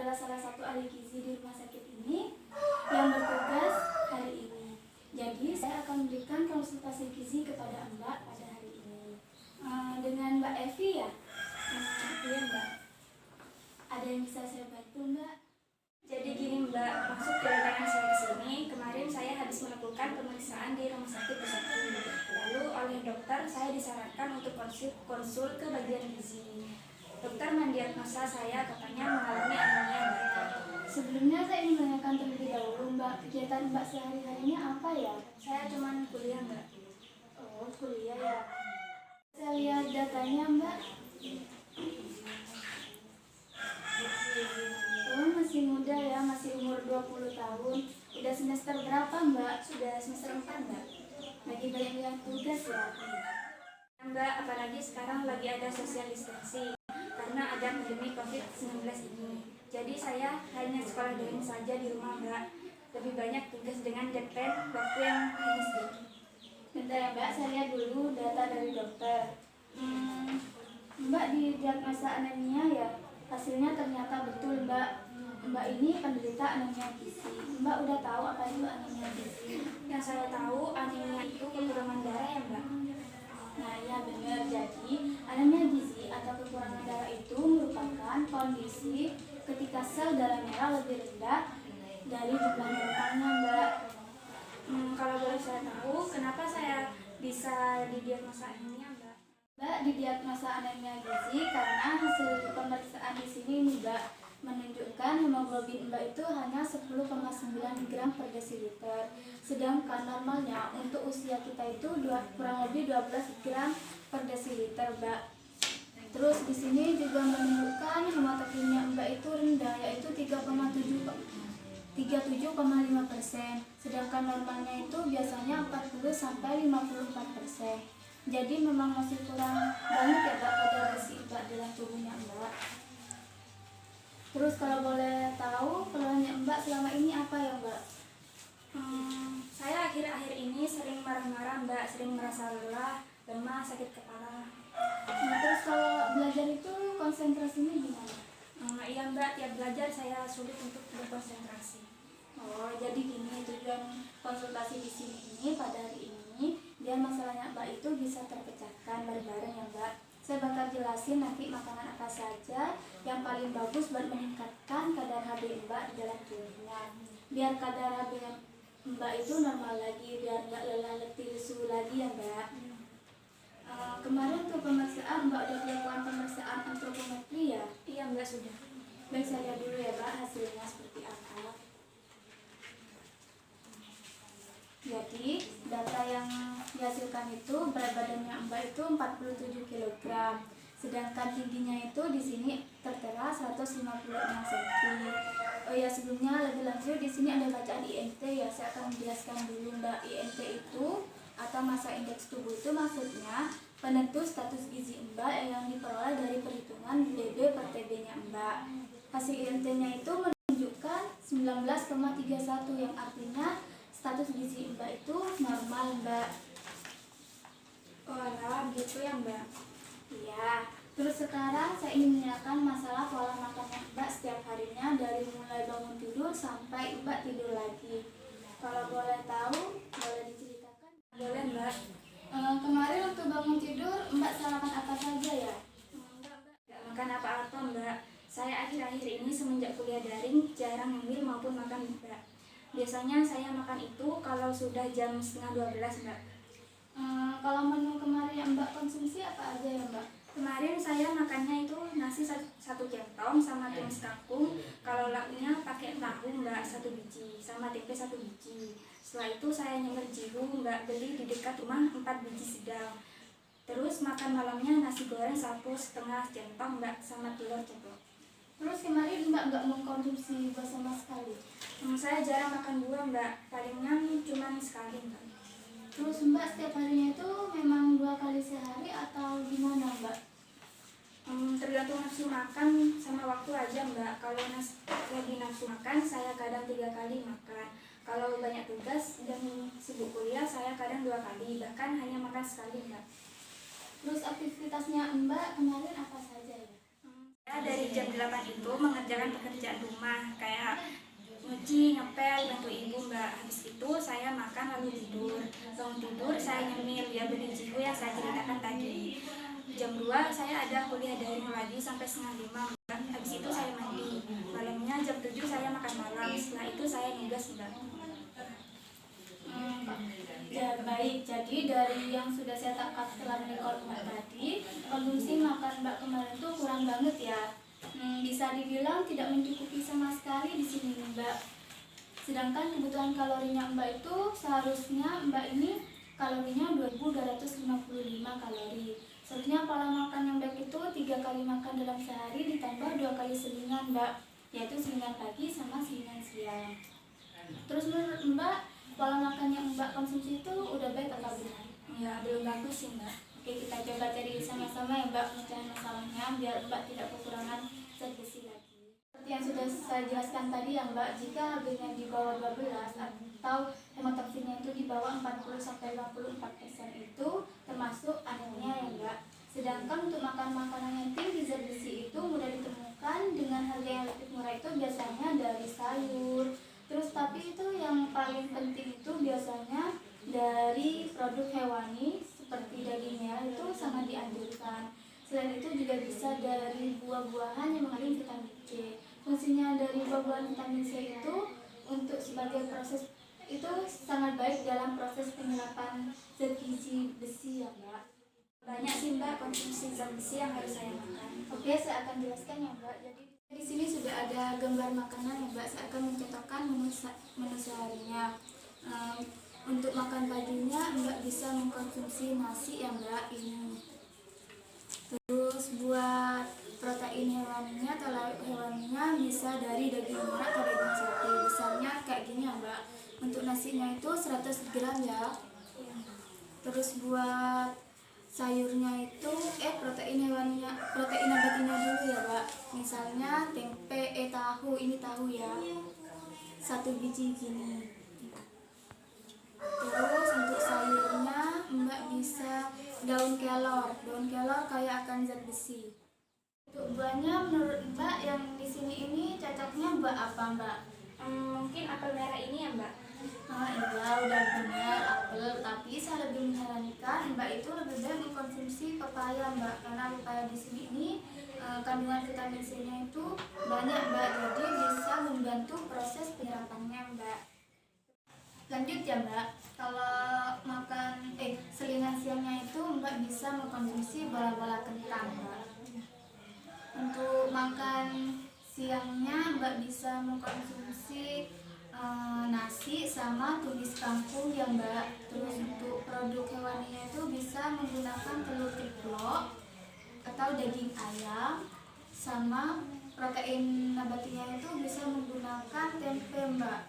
adalah salah satu ahli gizi di rumah sakit ini yang bertugas hari ini. Jadi saya akan memberikan konsultasi gizi kepada Mbak pada hari ini. Dengan Mbak Evi ya? Iya Mbak. Ada yang bisa saya bantu Mbak? Jadi gini Mbak, maksud kedatangan saya ke sini, kemarin saya habis melakukan pemeriksaan di rumah sakit pusatku. Lalu oleh dokter saya disarankan untuk konsul ke bagian gizi. Dokter mendiagnosa saya katanya mengalami anemia Mbak. Sebelumnya saya ingin menanyakan terlebih dahulu Mbak, kegiatan Mbak sehari-harinya apa ya? Saya cuma kuliah Mbak. Oh, kuliah ya. Saya lihat datanya Mbak. Oh, masih muda ya, masih umur 20 tahun. Udah semester berapa Mbak? Sudah semester 4 Mbak. Lagi banyak yang tugas ya? Mbak, apalagi sekarang lagi ada social distancing karena ada pandemi COVID-19 ini. Jadi saya hanya sekolah daring saja di rumah Mbak. Lebih banyak tugas dengan deadline waktu yang hanya sedikit. Bentar ya Mbak, saya lihat dulu data dari dokter. Mbak didiagnosa anemia ya? Hasilnya ternyata betul Mbak. Mbak ini penderita anemia gizi. Mbak udah tahu apa itu anemia gizi? Yang saya tahu anemia itu kekurangan darah ya Mbak. Nah ya benar, jadi anemia gizi atau kekurangan darah itu merupakan kondisi ketika sel darah merah lebih rendah dari jumlah normalnya Mbak. Kalau boleh saya tahu, kenapa saya bisa didiagnosa anemia Mbak? Mbak didiagnosa anemia gizi karena hasil pemeriksaan di sini Mbak menunjukkan hemoglobin Mbak itu hanya 10,9 gram per desiliter. Sedangkan normalnya untuk usia kita itu kurang lebih 12 gram per desiliter Mbak. Terus di sini juga menunjukkan hematokrimia Mbak itu rendah, yaitu 37,5%. Sedangkan normalnya itu biasanya 40-54%. Jadi memang masih kurang banyak ya Mbak kadar besi Mbak dalam tubuhnya Mbak. Terus kalau boleh tahu keluhannya Mbak selama ini apa ya Mbak? Saya akhir-akhir ini sering marah-marah Mbak, sering merasa lelah, lemah, sakit kepala. Terus kalau belajar itu konsentrasinya gimana? Iya Mbak, tiap belajar saya sulit untuk berkonsentrasi. Oh, jadi gini tujuan konsultasi di sini ini pada hari ini biar masalahnya Mbak itu bisa terpecahkan bareng-bareng ya Mbak. Saya bakal jelasin nanti makanan apa saja yang paling bagus buat meningkatkan kadar HB Mbak di dalam tubuhnya. Biar kadar HB Mbak itu normal lagi, biar nggak lelah letih lesu lagi ya Mbak. Kemarin tuh pemeriksaan Mbak udah dilakukan pemeriksaan antropometri ya? Iya Mbak, sudah. Baik, saya lihat dulu ya Mbak hasilnya seperti apa. Jadi data yang dihasilkan itu berat badannya Mbak itu 47 kg. Sedangkan tingginya itu di sini tertera 156 cm. Oh ya, sebelumnya lebih lanjut di sini ada bacaan INT ya. Saya akan menjelaskan dulu Mbak. INT itu atau massa indeks tubuh itu maksudnya penentu status gizi Mbak yang diperoleh dari perhitungan BB per TB-nya Mbak. Hasil INT-nya itu menunjukkan 19,31 yang artinya status gizi Mbak itu normal Mbak. Oh alah, gitu ya Mbak. Iya. Terus sekarang saya ingin menanyakan masalah pola makannya Mbak setiap harinya dari mulai bangun tidur sampai Mbak tidur lagi. Kalau boleh tahu, boleh diceritakan? Boleh Mbak. Kemarin waktu bangun tidur Mbak sarapan apa saja ya? Nggak makan apa-apa Mbak. Saya akhir-akhir ini semenjak kuliah daring jarang ngemil maupun makan Mbak. Biasanya saya makan itu kalau sudah jam 11:30 Mbak. Kalau menu kemarin yang Mbak konsumsi apa aja ya Mbak? Kemarin saya makannya itu nasi satu centong sama tumis kangkung. Kalau lauknya pakai tahu Mbak 1 biji sama tempe 1 biji. Setelah itu saya nyemir jihu Mbak, beli di dekat rumah 4 biji sedang. Terus makan malamnya nasi goreng 1,5 centong Mbak sama telur ceplok. Terus kemarin Mbak nggak mengkonsumsi buah sama sekali? Saya jarang makan buah Mbak, palingan cuma sekali Mbak. Terus Mbak setiap harinya itu memang 2 kali sehari atau gimana Mbak? Tergantung nafsu makan sama waktu aja Mbak. Kalau lagi nafsu makan saya kadang 3 kali makan. Kalau banyak tugas dan sibuk kuliah saya kadang 2 kali, bahkan hanya makan sekali Mbak. Terus aktivitasnya Mbak kemarin apa saja ya? Saya dari jam 8 itu mengerjakan pekerjaan rumah kayak nyuci, ngepel, bantu ibu mbak. Habis itu saya makan lalu tidur. Bangun tidur saya nyemil ya beli jihu yang saya ceritakan tadi. Jam 2 saya ada kuliah daring lagi sampai setengah 5 mbak. Habis itu saya mandi. Malamnya jam 7 saya makan malam. Setelah itu saya nugas mbak. Ya, baik, jadi dari yang sudah saya tangkap setelah merekod Mbak tadi, konsumsi makan Mbak kemarin itu kurang banget ya. Bisa dibilang tidak mencukupi sama sekali di sini Mbak. Sedangkan kebutuhan kalorinya Mbak itu seharusnya Mbak ini kalorinya 2255 kalori. Seharusnya pola makan yang baik itu 3 kali makan dalam sehari ditambah 2 kali selingan Mbak, yaitu selingan pagi sama selingan siang. Terus menurut Mbak, pola makan yang Mbak konsumsi itu udah baik atau benar? Ya belum bagus sih mbak. Oke, kita coba cari sama-sama ya Mbak mencari masalahnya biar Mbak tidak kekurangan zat besi lagi. Seperti yang sudah saya jelaskan tadi ya Mbak, jika HB-nya di bawah 12 atau hematoksinnya itu di bawah 40-54% itu termasuk anemia ya Mbak. Sedangkan untuk makan makanan yang tinggi zat besi itu mudah ditemukan dengan harga yang lebih murah itu biasanya dari sayur. Terus tapi itu yang paling penting itu biasanya dari produk hewani seperti daging merah itu sangat dianjurkan. Selain itu juga bisa dari buah-buahan yang mengandung vitamin C. Fungsinya dari buah-buahan vitamin C itu untuk sebagai proses itu sangat baik dalam proses penyerapan zat gizi besi ya Mbak. Banyak sih mbak konsumsi zat besi yang harus saya makan. Oke, saya akan jelaskan ya Mbak. Jadi di sini sudah ada gambar makanan ya Mbak. Saya akan mencontohkan menu seharinya. Untuk makan paginya Mbak bisa mengkonsumsi nasi ya Mbak ini. Terus buat protein hewaninya atau lauk hewaninya bisa dari daging merah atau daging sapi. Besarnya kayak gini ya Mbak. Untuk nasinya itu 100 gram ya. Terus buat sayurnya itu protein hewaninya, protein nabatinya dulu ya Mbak. Misalnya tempe, tahu, ini tahu ya. 1 biji gini. Terus untuk sayurnya Mbak bisa daun kelor. Daun kelor kaya akan zat besi. Untuk buahnya menurut Mbak yang di sini ini cocoknya buah apa Mbak? Mungkin apel merah ini ya mbak. Iya udah benar apel, tapi saya lebih menyarankan Mbak itu lebih baik mengkonsumsi pepaya Mbak, karena pepaya di sini ini kandungan vitamin C-nya itu banyak Mbak, jadi bisa membantu proses penyerapannya Mbak. Lanjut ya Mbak, kalau makan selingan siangnya itu Mbak bisa mengkonsumsi bola-bola kentang Mbak. Untuk makan siangnya Mbak bisa mengkonsumsi nasi sama tumis kangkung ya Mbak. Terus untuk produk hewaninya itu bisa menggunakan telur ceplok atau daging ayam, sama protein nabatinya itu bisa menggunakan tempe Mbak.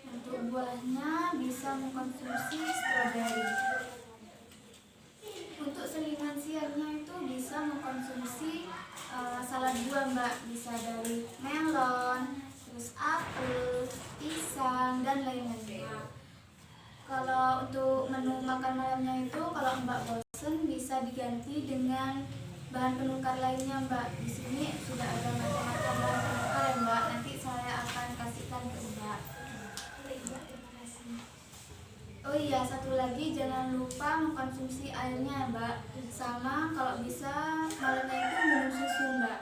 Untuk buahnya bisa mengkonsumsi stroberi. Untuk selingan siangnya itu bisa mengkonsumsi salad buah Mbak, bisa dari melon, terus apel, pisang, dan lain-lainnya. Kalau untuk menu makan malamnya itu kalau Mbak bosen bisa diganti dengan bahan penukar lainnya Mbak. Di sini sudah ada macam-macam bahan penukar ya Mbak. Nanti saya akan kasihkan ke Mbak. Oh iya, satu lagi jangan lupa mengkonsumsi airnya Mbak. Sama kalau bisa malamnya itu minum susu Mbak.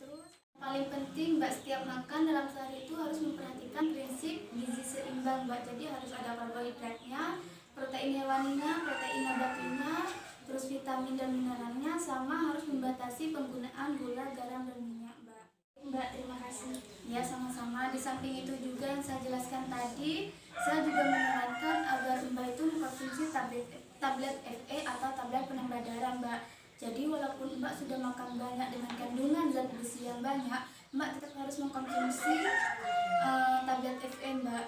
Terus paling penting Mbak setiap makan dalam sehari itu harus memperhatikan prinsip gizi seimbang Mbak. Jadi harus ada karbohidratnya, protein hewaninya, protein nabatinya, terus vitamin dan mineralnya, sama harus membatasi penggunaan gula, garam, dan minyak Mbak. Mbak terima kasih. Ya sama-sama. Di samping itu juga yang saya jelaskan tadi, saya juga menyarankan agar Mbak itu mengkonsumsi tablet FE atau tablet penambah darah Mbak. Jadi walaupun Mbak sudah makan banyak dengan kandungan zat besi yang banyak, Mbak tetap harus mengkonsumsi tablet FE Mbak.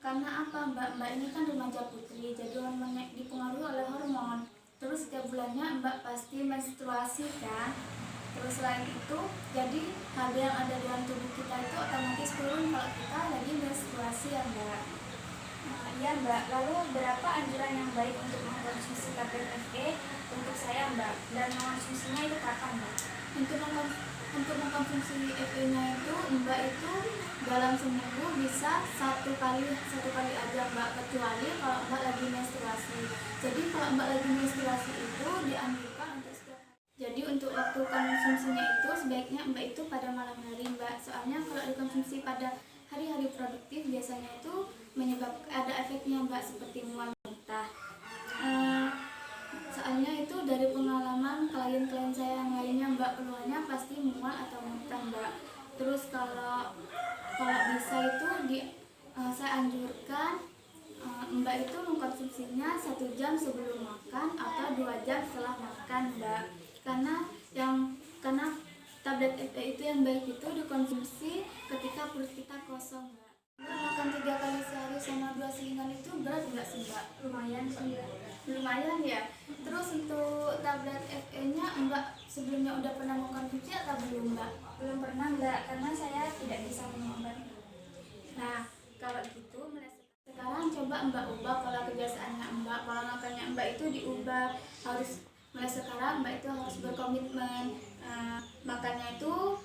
Karena apa Mbak? Mbak ini kan remaja putri, jadi hormonnya dipengaruhi oleh hormon. Terus setiap bulannya Mbak pasti menstruasi kan. Terus selain itu, jadi HB yang ada dalam tubuh kita itu otomatis turun kalau kita lagi menstruasi ya Mbak. Iya mbak, lalu berapa anjuran yang baik untuk mengkonsumsi tablet FE untuk saya mbak? Dan mengkonsumsinya itu kapan mbak? Untuk untuk mengkonsumsi FE-nya itu Mbak itu dalam seminggu bisa satu kali aja Mbak, kecuali kalau Mbak lagi menstruasi. Jadi kalau Mbak lagi menstruasi itu dianjurkan untuk setiap hari. Jadi untuk waktu konsumsinya itu sebaiknya Mbak itu pada malam hari Mbak, soalnya kalau dikonsumsi pada hari-hari produktif biasanya itu menyebabkan ada efeknya Mbak, seperti mual muntah. Soalnya itu dari pengalaman klien-klien saya yang lainnya Mbak, keluhannya pasti mual atau muntah Mbak. Terus kalau bisa itu saya anjurkan Mbak itu mengkonsumsinya 1 jam sebelum makan atau 2 jam setelah makan Mbak. Karena tablet FE itu yang baik itu dikonsumsi ketika perut kita kosong Mbak. Mbak makan 3 kali sehari sama 2 selingan itu berat nggak sih Mbak? Lumayan sih. Lumayan ya. Terus untuk tablet FE-nya Mbak sebelumnya udah pernah mengkonsumsi atau belum Mbak? Belum pernah Mbak, karena saya tidak bisa minum obat. Nah, kalau gitu sekarang coba Mbak ubah pola kebiasaannya Mbak, pola makannya Mbak itu diubah. Mulai sekarang Mbak itu harus berkomitmen makannya itu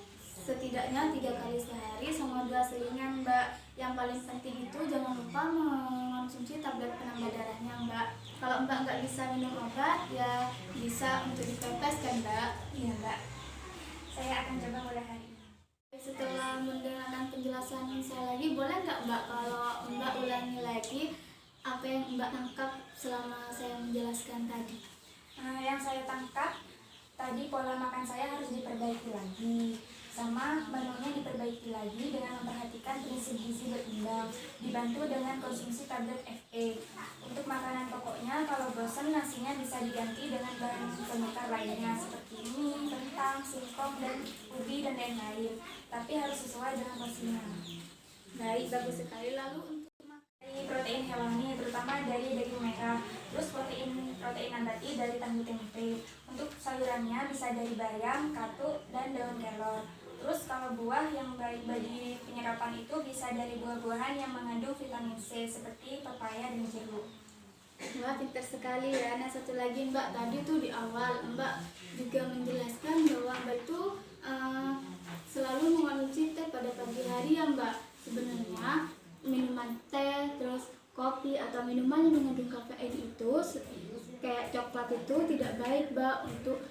setidaknya 3 kali sehari sama 2 selingan Mbak. Yang paling penting itu jangan lupa mengonsumsi tablet penambah darahnya Mbak. Kalau Mbak nggak bisa minum obat ya bisa untuk dipepes kan Mbak. Iya Mbak, saya akan coba mulai hari ini. Setelah mendengarkan penjelasan saya lagi, boleh nggak Mbak kalau Mbak ulangi lagi apa yang Mbak tangkap selama saya menjelaskan tadi? Yang saya tangkap tadi, pola makan saya harus diperbaiki lagi, sama menunya diperbaiki lagi dengan memperhatikan prinsip gizi berimbang, dibantu dengan konsumsi tablet FE. Untuk makanan pokoknya, kalau bosan nasinya bisa diganti dengan bahan penukar lainnya seperti mie, kentang, singkong, dan ubi dan lain-lain. Tapi harus sesuai dengan porsinya. Baik, bagus sekali. Lalu untuk Dari protein hewani, terutama dari daging merah, terus protein nabati dari tahu tempe. Untuk sayurannya bisa dari bayam, katu, dan daun kelor. Terus kalau buah yang baik bagi penyerapan itu bisa dari buah-buahan yang mengandung vitamin C seperti pepaya dan jeruk. Wah, pintar sekali ya. Nah, satu lagi Mbak, tadi tuh di awal Mbak juga menjelaskan bahwa Mbak itu selalu mengonsumsi teh pada pagi hari ya Mbak. Sebenarnya minuman teh, terus kopi atau minuman yang mengandung kafein itu kayak coklat itu tidak baik Mbak untuk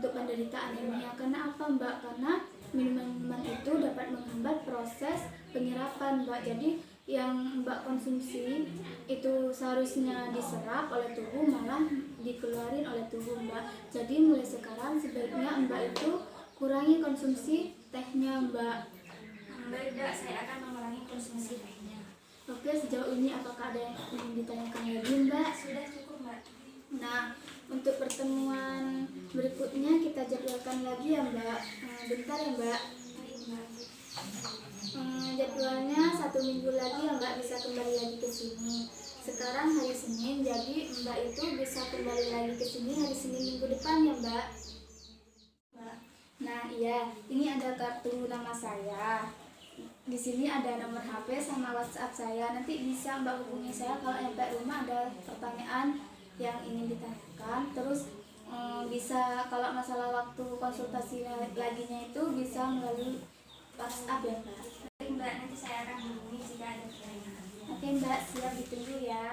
penderita anemia. Karena apa Mbak? Karena minuman itu dapat menghambat proses penyerapan Mbak. Jadi yang Mbak konsumsi itu seharusnya diserap oleh tubuh malah dikeluarin oleh tubuh Mbak. Jadi mulai sekarang sebaiknya Mbak itu kurangi konsumsi tehnya Mbak. Baik Mbak, saya akan mengurangi konsumsi tehnya. Oke, sejauh ini apakah ada yang ingin ditanyakan lagi Mbak? Sudah cukup Mbak. Nah, untuk pertemuan berikutnya kita jadwalkan lagi ya Mbak. Bentar ya Mbak. Jadwalnya 1 minggu lagi ya Mbak, bisa kembali lagi ke sini. Sekarang hari Senin, jadi Mbak itu bisa kembali lagi ke sini hari Senin minggu depan ya Mbak. Nah iya, ini ada kartu nama saya. Di sini ada nomor HP sama WhatsApp saya. Nanti bisa Mbak hubungi saya kalau sampai rumah ada pertanyaan yang ingin ditanyakan. Terus bisa kalau masalah waktu konsultasi laginya itu bisa melalui WhatsApp ya Mbak. Baik Mbak, nanti saya akan hubungi jika ada pertanyaan. Oke Mbak, siap ditunggu ya.